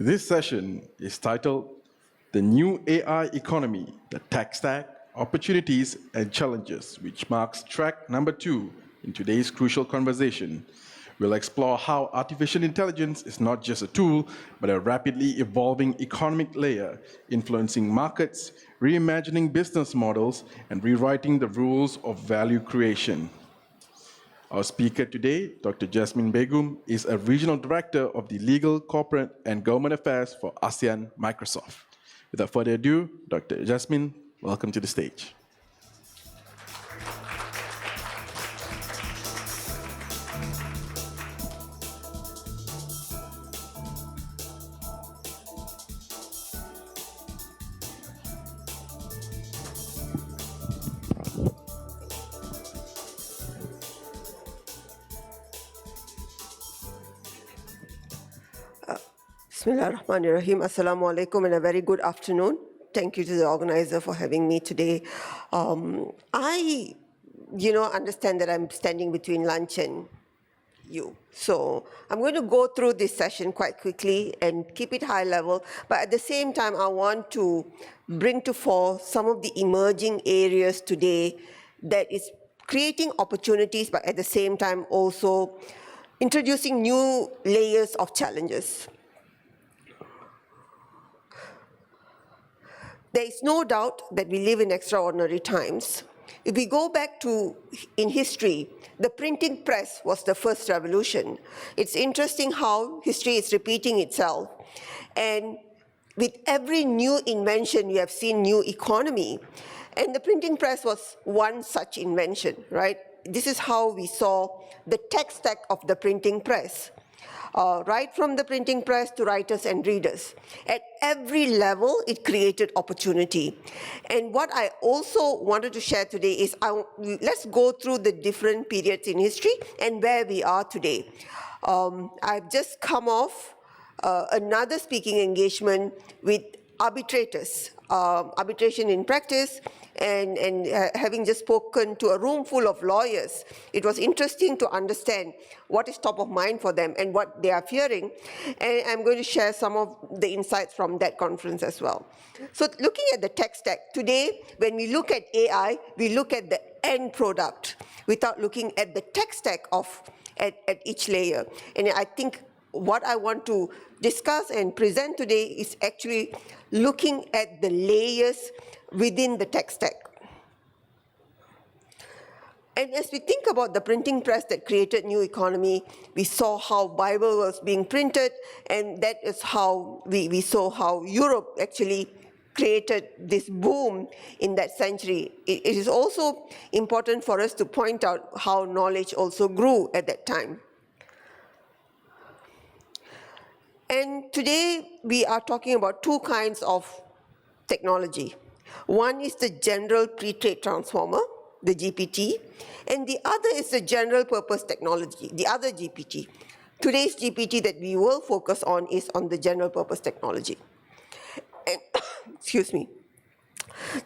This session is titled The New AI Economy, the Tech Stack, Opportunities and Challenges, which marks track number 2 in today's crucial conversation. We'll explore how artificial intelligence is not just a tool, but a rapidly evolving economic layer, influencing markets, reimagining business models, and rewriting the rules of value creation. Our speaker today, Dr. Jasmine Begum, is a Regional Director of the Legal, Corporate, and Government Affairs for ASEAN Microsoft. Without further ado, Dr. Jasmine, welcome to the stage. Bismillahirrahmanirrahim. Assalamu alaikum and a very good afternoon. Thank you to the organizer for having me today. I understand that I'm standing between lunch and you. So I'm going to go through this session quite quickly and keep it high level. But at the same time, I want to bring to fore some of the emerging areas today that is creating opportunities, but at the same time also introducing new layers of challenges. There is no doubt that we live in extraordinary times. If we go back to, in history, the printing press was the first revolution. It's interesting how history is repeating itself. And with every new invention, we have seen new economy. And the printing press was one such invention, right? This is how we saw the tech stack of the printing press. Right from the printing press to writers and readers. At every level, it created opportunity. And what I also wanted to share today is, let's go through the different periods in history and where we are today. I've just come off another speaking engagement with arbitrators, arbitration in practice, and having just spoken to a room full of lawyers, it was interesting to understand what is top of mind for them and what they are fearing. And I'm going to share some of the insights from that conference as well. So looking at the tech stack, today, when we look at AI, we look at the end product without looking at the tech stack at each layer. And I think what I want to discuss and present today is actually looking at the layers within the tech stack. And as we think about the printing press that created new economy, we saw how Bible was being printed, and that is how we saw how Europe actually created this boom in that century. It is also important for us to point out how knowledge also grew at that time. And today we are talking about two kinds of technology. One is the general pre-trade transformer, the GPT, and the other is the general purpose technology, the other GPT. Today's GPT that we will focus on is on the general purpose technology. And excuse me,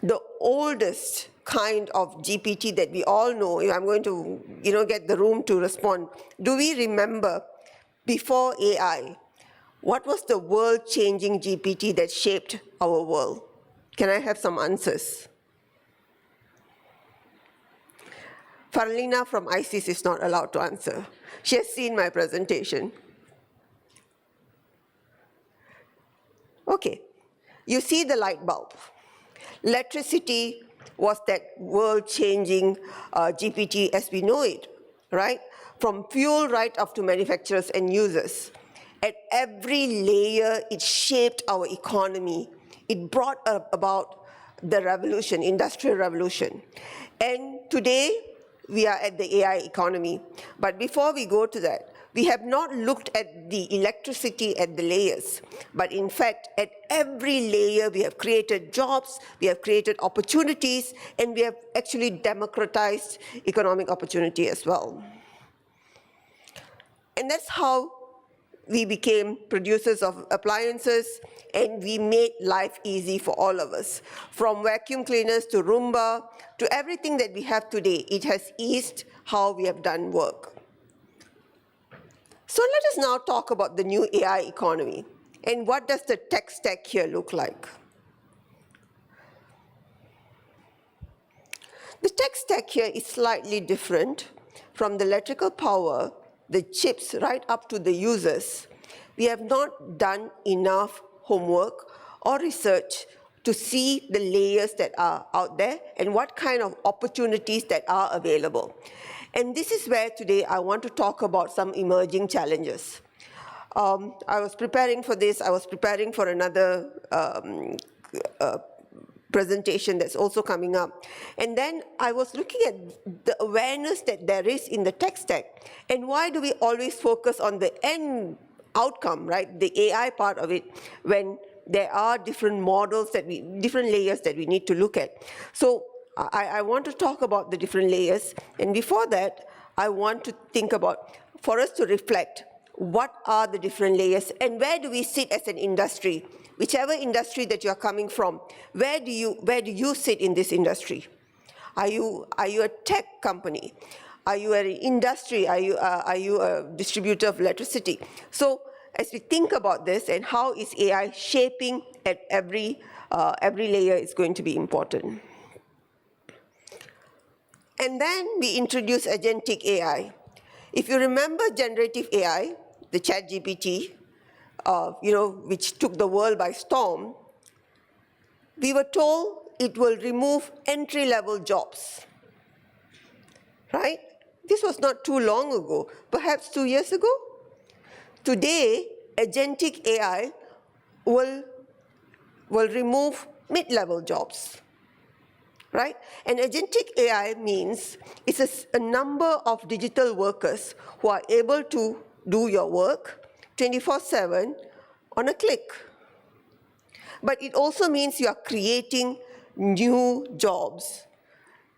the oldest kind of GPT that we all know, I'm going to get the room to respond. Do we remember before AI, what was the world-changing GPT that shaped our world? Can I have some answers? Farlina from ISIS is not allowed to answer. She has seen my presentation. Okay, you see the light bulb. Electricity was that world-changing GPT as we know it, right? From fuel right up to manufacturers and users. At every layer, it shaped our economy. It brought about the revolution, industrial revolution. And today, we are at the AI economy. But before we go to that, we have not looked at the electricity at the layers. But in fact, at every layer, we have created jobs, we have created opportunities, and we have actually democratized economic opportunity as well. And that's how we became producers of appliances, and we made life easy for all of us. From vacuum cleaners to Roomba, to everything that we have today, it has eased how we have done work. So let us now talk about the new AI economy. And what does the tech stack here look like? The tech stack here is slightly different from the electrical power, the chips, right up to the users. We have not done enough homework or research to see the layers that are out there and what kind of opportunities that are available. And this is where today I want to talk about some emerging challenges. I was preparing for this. I was preparing for another presentation that's also coming up. And then I was looking at the awareness that there is in the tech stack. And why do we always focus on the end outcome, right? The AI part of it, when there are different models different layers that we need to look at. So I want to talk about the different layers. And before that, I want to think about, for us to reflect, what are the different layers and where do we sit as an industry? Whichever industry that you're coming from, where do you sit in this industry? Are you a tech company? Are you an industry? Are you a distributor of electricity? So as we think about this and how is AI shaping at every layer is going to be important. And then we introduce agentic AI. If you remember generative AI, the ChatGPT, which took the world by storm, we were told it will remove entry-level jobs, right? This was not too long ago, perhaps 2 years ago. Today, agentic AI will remove mid-level jobs, right? And agentic AI means it's a number of digital workers who are able to do your work 24/7 on a click. But it also means you are creating new jobs.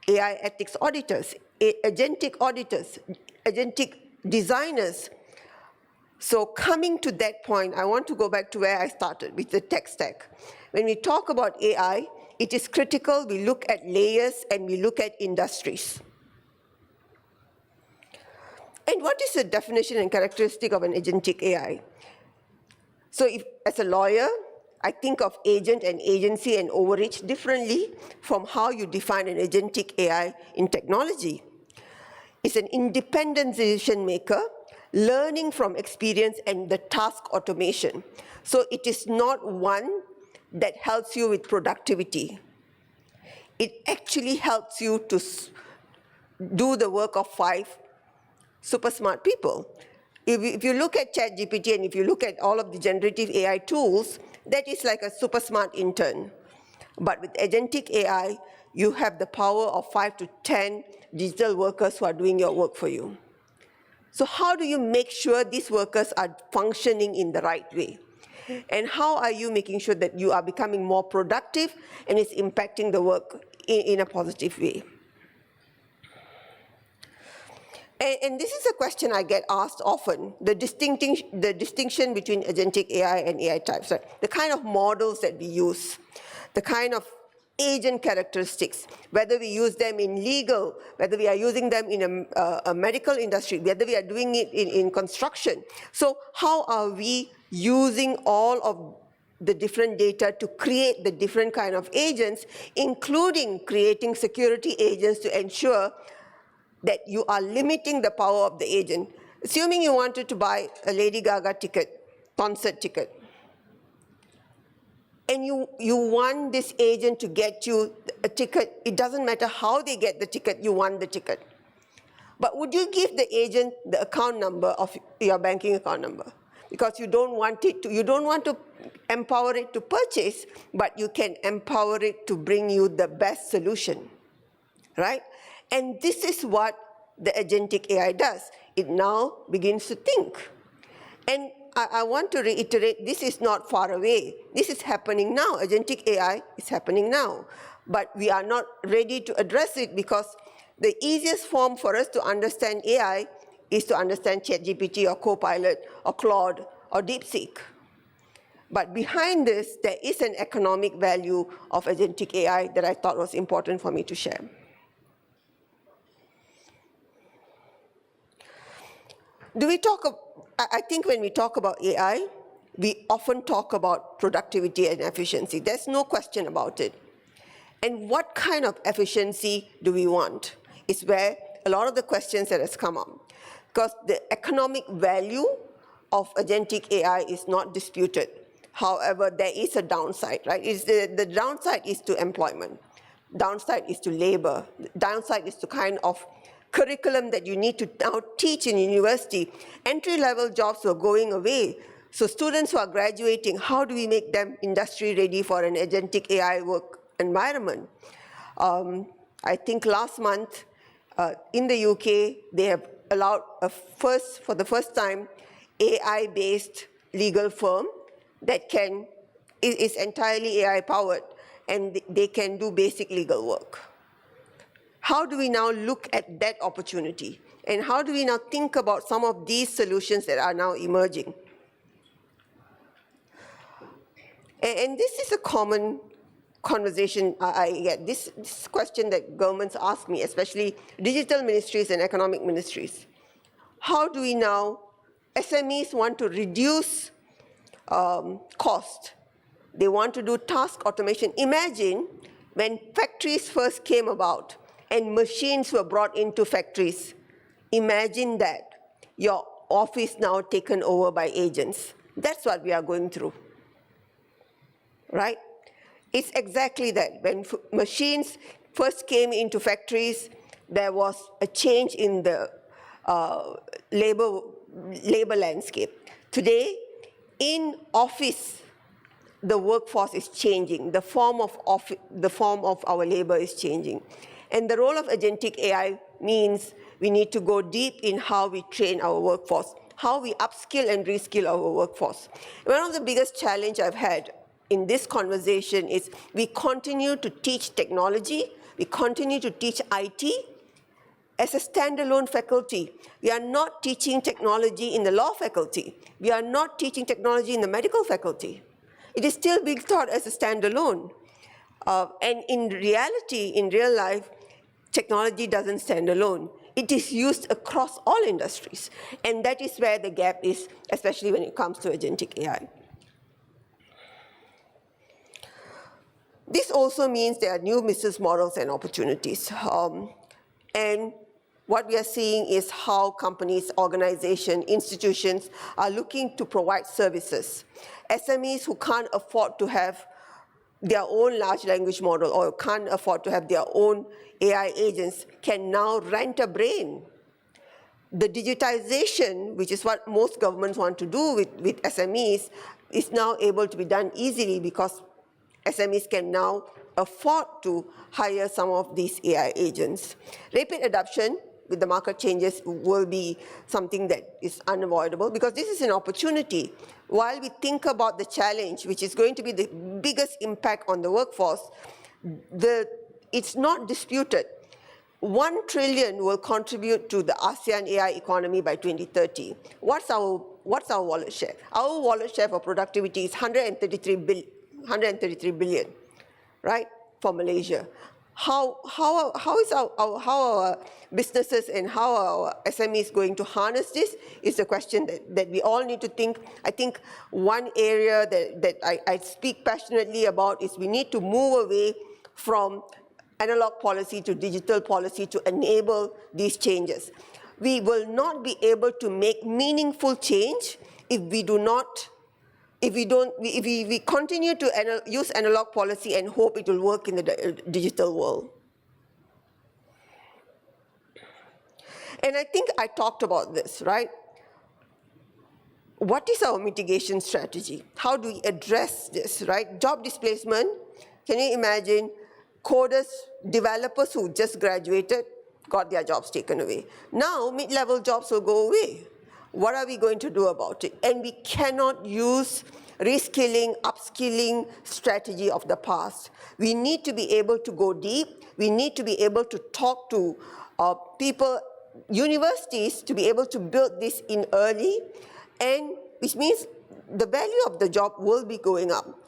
AI ethics auditors, agentic designers. So coming to that point, I want to go back to where I started with the tech stack. When we talk about AI, it is critical we look at layers and we look at industries. And what is the definition and characteristic of an agentic AI? So if, as a lawyer, I think of agent and agency and overreach differently from how you define an agentic AI in technology. It's an independent decision maker, learning from experience and the task automation. So it is not one that helps you with productivity. It actually helps you to do the work of 5 super smart people. If you look at ChatGPT and if you look at all of the generative AI tools, that is like a super smart intern. But with agentic AI, you have the power of 5 to 10 digital workers who are doing your work for you. So how do you make sure these workers are functioning in the right way? And how are you making sure that you are becoming more productive and it's impacting the work in a positive way? And this is a question I get asked often, the distinction between agentic AI and AI types, right? The kind of models that we use, the kind of agent characteristics, whether we use them in legal, whether we are using them in a medical industry, whether we are doing it in construction. So how are we using all of the different data to create the different kind of agents, including creating security agents to ensure that you are limiting the power of the agent. Assuming you wanted to buy a Lady Gaga ticket, concert ticket, and you want this agent to get you a ticket, it doesn't matter how they get the ticket, you want the ticket. But would you give the agent the account number of your banking account number? Because you don't want to empower it to purchase, but you can empower it to bring you the best solution, right? And this is what the agentic AI does. It now begins to think. And I want to reiterate, this is not far away. This is happening now. Agentic AI is happening now. But we are not ready to address it because the easiest form for us to understand AI is to understand ChatGPT or Copilot or Claude or DeepSeek. But behind this, there is an economic value of agentic AI that I thought was important for me to share. I think when we talk about AI, we often talk about productivity and efficiency. There's no question about it. And what kind of efficiency do we want is where a lot of the questions that has come up. Because the economic value of agentic AI is not disputed. However, there is a downside, right? The downside is to employment. Downside is to labor. Downside is to kind of curriculum that you need to now teach in university. Entry-level jobs are going away. So students who are graduating, how do we make them industry ready for an agentic AI work environment? I think last month in the UK, they have allowed for the first time, AI-based legal firm that is entirely AI-powered, and they can do basic legal work. How do we now look at that opportunity? And how do we now think about some of these solutions that are now emerging? And this is a common conversation I get. This question that governments ask me, especially digital ministries and economic ministries. How do we now, SMEs want to reduce cost. They want to do task automation. Imagine when factories first came about and machines were brought into factories. Imagine that, your office now taken over by agents. That's what we are going through, right? It's exactly that. When machines first came into factories, there was a change in the labor landscape. Today, in office, the workforce is changing. The form of our labor is changing. And the role of agentic AI means we need to go deep in how we train our workforce, how we upskill and reskill our workforce. One of the biggest challenges I've had in this conversation is we continue to teach technology, we continue to teach IT as a standalone faculty. We are not teaching technology in the law faculty. We are not teaching technology in the medical faculty. It is still being taught as a standalone. And in reality, in real life, technology doesn't stand alone. It is used across all industries. And that is where the gap is, especially when it comes to agentic AI. This also means there are new business models and opportunities. And what we are seeing is how companies, organizations, institutions are looking to provide services. SMEs who can't afford to have their own large language model or can't afford to have their own AI agents can now rent a brain. The digitization, which is what most governments want to do with SMEs, is now able to be done easily because SMEs can now afford to hire some of these AI agents. Rapid adoption with the market changes will be something that is unavoidable because this is an opportunity. While we think about the challenge, which is going to be the biggest impact on the workforce, it's not disputed. 1 trillion will contribute to the ASEAN AI economy by 2030. What's our wallet share? Our wallet share for productivity is 133 billion, right, for Malaysia. How are our businesses and how are our SMEs going to harness this is a question that we all need to think. I think one area that I speak passionately about is we need to move away from analog policy to digital policy to enable these changes. We will not be able to make meaningful change if we continue to use analog policy and hope it will work in the digital world. And I think I talked about this, right? What is our mitigation strategy? How do we address this, right? Job displacement, can you imagine coders, developers who just graduated, got their jobs taken away. Now mid-level jobs will go away. What are we going to do about it? And we cannot use reskilling, upskilling strategy of the past. We need to be able to go deep. We need to be able to talk to people, universities, to be able to build this in early, and which means the value of the job will be going up.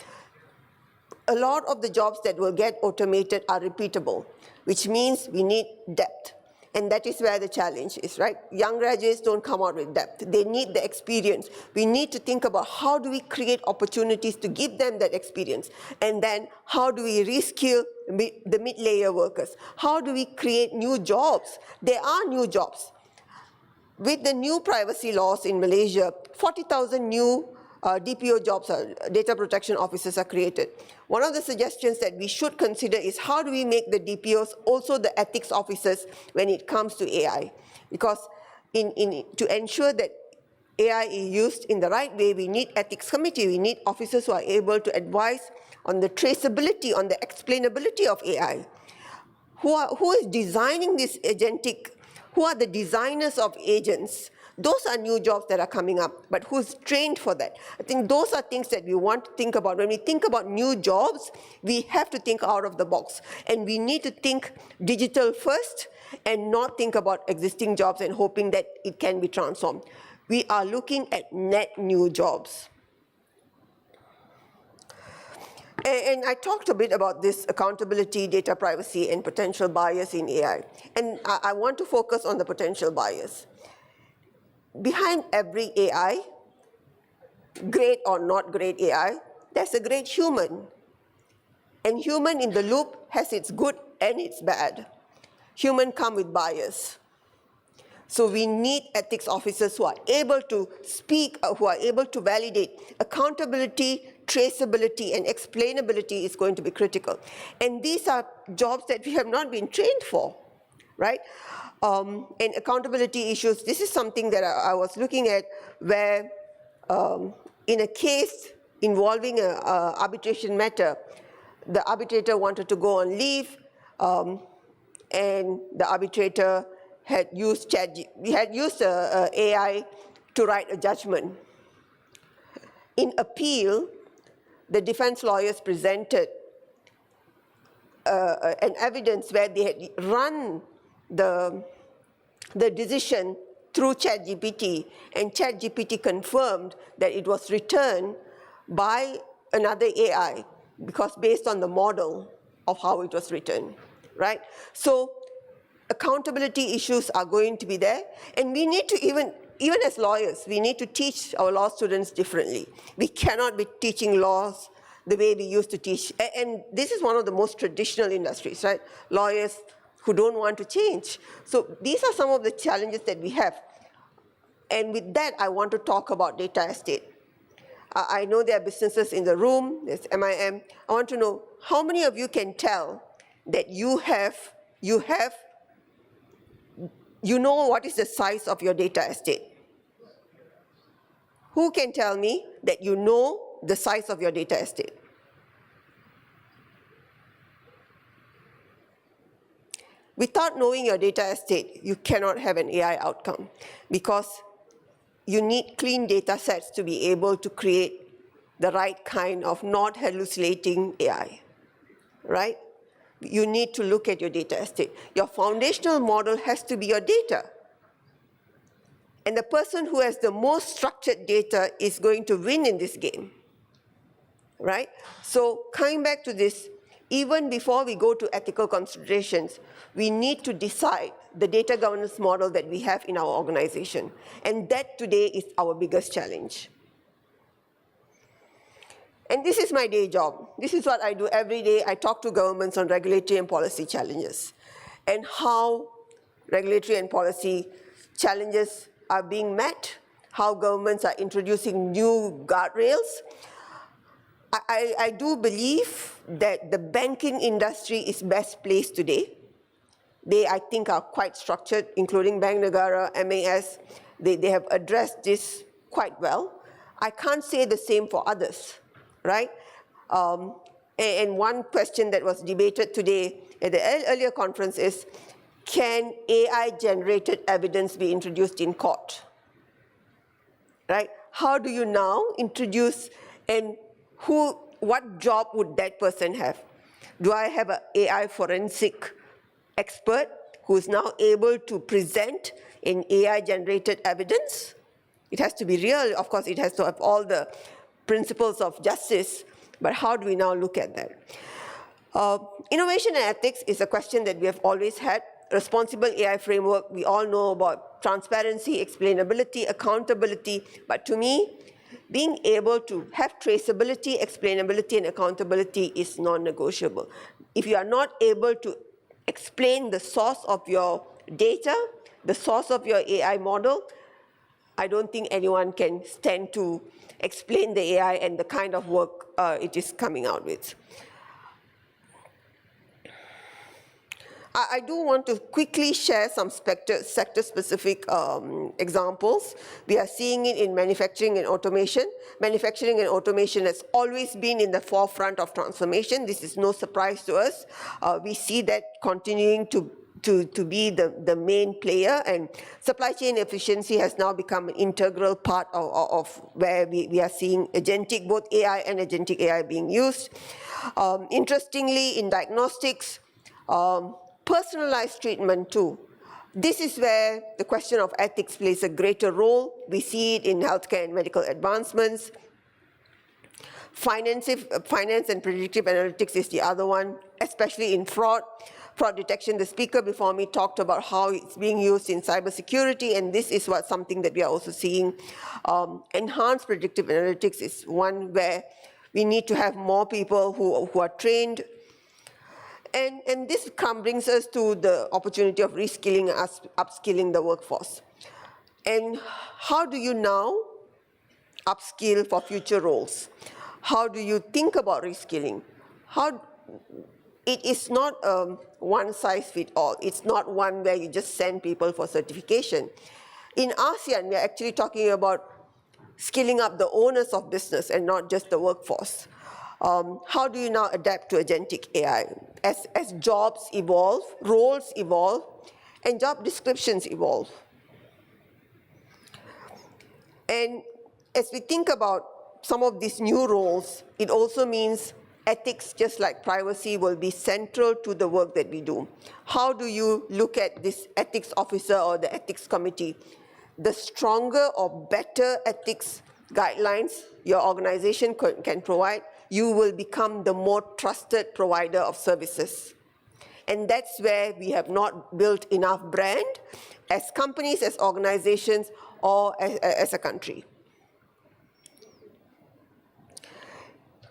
A lot of the jobs that will get automated are repeatable, which means we need depth. And that is where the challenge is, right? Young graduates don't come out with depth. They need the experience. We need to think about how do we create opportunities to give them that experience? And then how do we reskill the mid-layer workers? How do we create new jobs? There are new jobs. With the new privacy laws in Malaysia, 40,000 new DPO jobs, data protection officers, are created. One of the suggestions that we should consider is how do we make the DPOs also the ethics officers when it comes to AI? Because to ensure that AI is used in the right way, we need ethics committee, we need officers who are able to advise on the traceability, on the explainability of AI. Who is designing this agentic? Who are the designers of agents? Those are new jobs that are coming up, but who's trained for that? I think those are things that we want to think about. When we think about new jobs, we have to think out of the box. And we need to think digital first and not think about existing jobs and hoping that it can be transformed. We are looking at net new jobs. And I talked a bit about this accountability, data privacy, and potential bias in AI. And I want to focus on the potential bias. Behind every AI, great or not great AI, there's a great human. And human in the loop has its good and its bad. Human come with bias. So we need ethics officers who are able to speak, who are able to validate. Accountability, traceability, and explainability is going to be critical. And these are jobs that we have not been trained for, right? And accountability issues, this is something that I was looking at where in a case involving an arbitration matter, the arbitrator wanted to go on leave, and the arbitrator had used AI to write a judgment. In appeal, the defense lawyers presented an evidence where they had run the decision through ChatGPT, and ChatGPT confirmed that it was written by another AI because based on the model of how it was written, right? So accountability issues are going to be there, and we need to even as lawyers, we need to teach our law students differently. We cannot be teaching laws the way we used to teach, and this is one of the most traditional industries, right? Lawyers who don't want to change. So these are some of the challenges that we have. And with that, I want to talk about data estate. I know there are businesses in the room, there's MIM. I want to know how many of you can tell that you know what is the size of your data estate? Who can tell me that you know the size of your data estate? Without knowing your data estate, you cannot have an AI outcome because you need clean data sets to be able to create the right kind of not hallucinating AI, right? You need to look at your data estate. Your foundational model has to be your data. And the person who has the most structured data is going to win in this game, right? So coming back to this, even before we go to ethical considerations, we need to decide the data governance model that we have in our organization. And that today is our biggest challenge. And this is my day job. This is what I do every day. I talk to governments on regulatory and policy challenges and how regulatory and policy challenges are being met, how governments are introducing new guardrails. I do believe that the banking industry is best placed today. They, I think, are quite structured, including Bank Negara, MAS. They have addressed this quite well. I can't say the same for others, right? And one question that was debated today at the earlier conference is, can AI-generated evidence be introduced in court, right? How do you now introduce, and what job would that person have? Do I have an AI forensic expert who's now able to present in AI-generated evidence? It has to be real. Of course, it has to have all the principles of justice, but how do we now look at that? Innovation and ethics is a question that we have always had. responsible AI framework, we all know about transparency, explainability, accountability, but to me, being able to have traceability, explainability, and accountability is non-negotiable. If you are not able to explain the source of your data, the source of your AI model, I don't think anyone can stand to explain the AI and the kind of work it is coming out with. I do want to quickly share some sector-specific examples. We are seeing it in manufacturing and automation. Manufacturing and automation has always been in the forefront of transformation. This is no surprise to us. We see that continuing to be the main player, and supply chain efficiency has now become an integral part of where we are seeing agentic, both AI and agentic AI being used. Interestingly, in diagnostics, personalized treatment too. This is where the question of ethics plays a greater role. We see it in healthcare and medical advancements. Finance and predictive analytics is the other one, especially in fraud detection. The speaker before me talked about how it's being used in cybersecurity, and this is something that we are also seeing. Enhanced predictive analytics is one where we need to have more people who are trained. And this brings us to the opportunity of reskilling and upskilling the workforce. And how do you now upskill for future roles? How do you think about reskilling? It is not a one-size-fits-all. It's not one where you just send people for certification. In ASEAN, we're actually talking about skilling up the owners of business and not just the workforce. How do you now adapt to agentic AI? As jobs evolve, roles evolve, and job descriptions evolve. And as we think about some of these new roles, it also means ethics, just like privacy, will be central to the work that we do. How do you look at this ethics officer or the ethics committee? The stronger or better ethics guidelines your organization can provide, you will become the more trusted provider of services. And that's where we have not built enough brand as companies, as organizations, or as a country.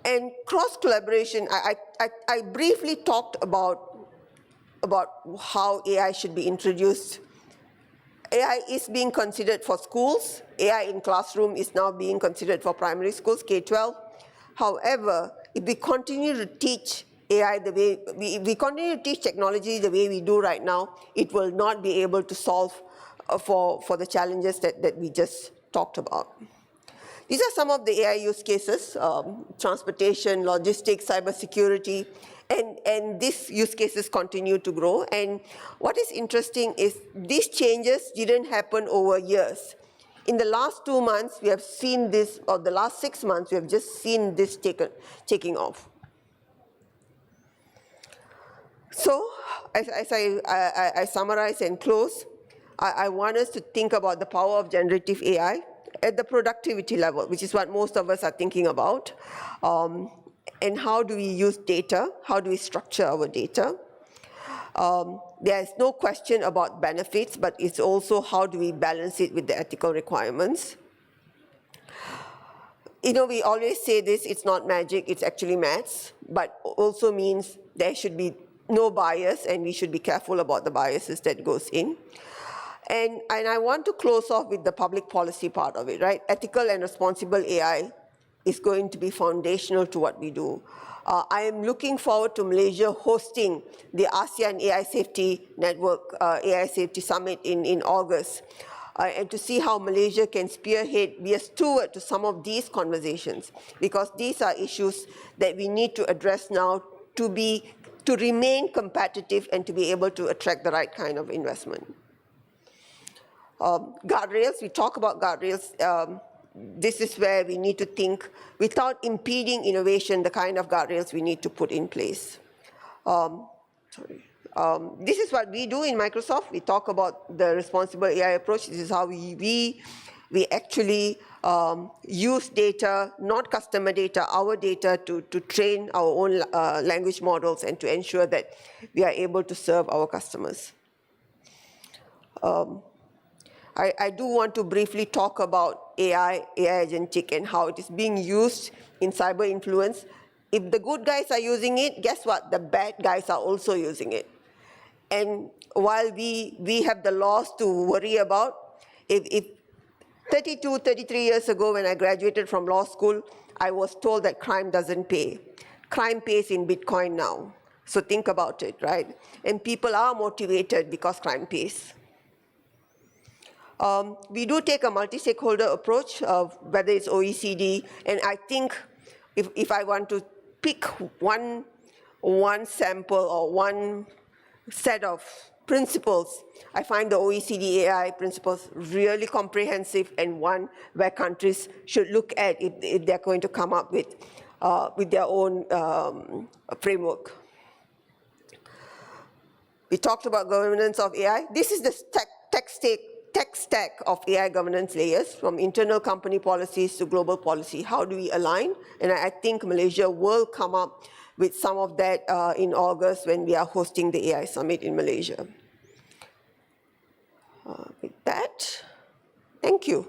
And cross-collaboration, I briefly talked about how AI should be introduced. AI is being considered for schools. AI in classroom is now being considered for primary schools, K-12. However, if we continue to teach AI the way, we continue to teach technology the way we do right now, it will not be able to solve for the challenges that we just talked about. These are some of the AI use cases, transportation, logistics, cybersecurity, and these use cases continue to grow. And what is interesting is these changes didn't happen over years. In the last 2 months, we have seen this, or the last 6 months, we have just seen this taking off. So, as I summarize and close, I want us to think about the power of generative AI at the productivity level, which is what most of us are thinking about. And how do we use data? How do we structure our data? There is no question about benefits, but it's also how do we balance it with the ethical requirements. You know, we always say this, it's not magic, it's actually maths, but also means there should be no bias, and we should be careful about the biases that goes in. And I want to close off with the public policy part of it, right? Ethical and responsible AI is going to be foundational to what we do. I am looking forward to Malaysia hosting the ASEAN AI Safety Network, AI Safety Summit in August, and to see how Malaysia can spearhead, be a steward to some of these conversations, because these are issues that we need to address now to remain competitive and to be able to attract the right kind of investment. Guardrails, we talk about guardrails. This is where we need to think, without impeding innovation, the kind of guardrails we need to put in place. This is what we do in Microsoft. We talk about the responsible AI approach. This is how we actually use data, not customer data, our data to train our own language models and to ensure that we are able to serve our customers. I do want to briefly talk about AI agentic, and how it is being used in cyber influence. If the good guys are using it, guess what? The bad guys are also using it. And while we have the laws to worry about, if 32, 33 years ago when I graduated from law school, I was told that crime doesn't pay. Crime pays in Bitcoin now. So think about it, right? And people are motivated because crime pays. We do take a multi-stakeholder approach, whether it's OECD, and I think if I want to pick one sample or one set of principles, I find the OECD AI principles really comprehensive, and one where countries should look at if they're going to come up with their own framework. We talked about governance of AI. This is the tech stack of AI governance layers, from internal company policies to global policy. How do we align? And I think Malaysia will come up with some of that in August when we are hosting the AI Summit in Malaysia. With that, thank you.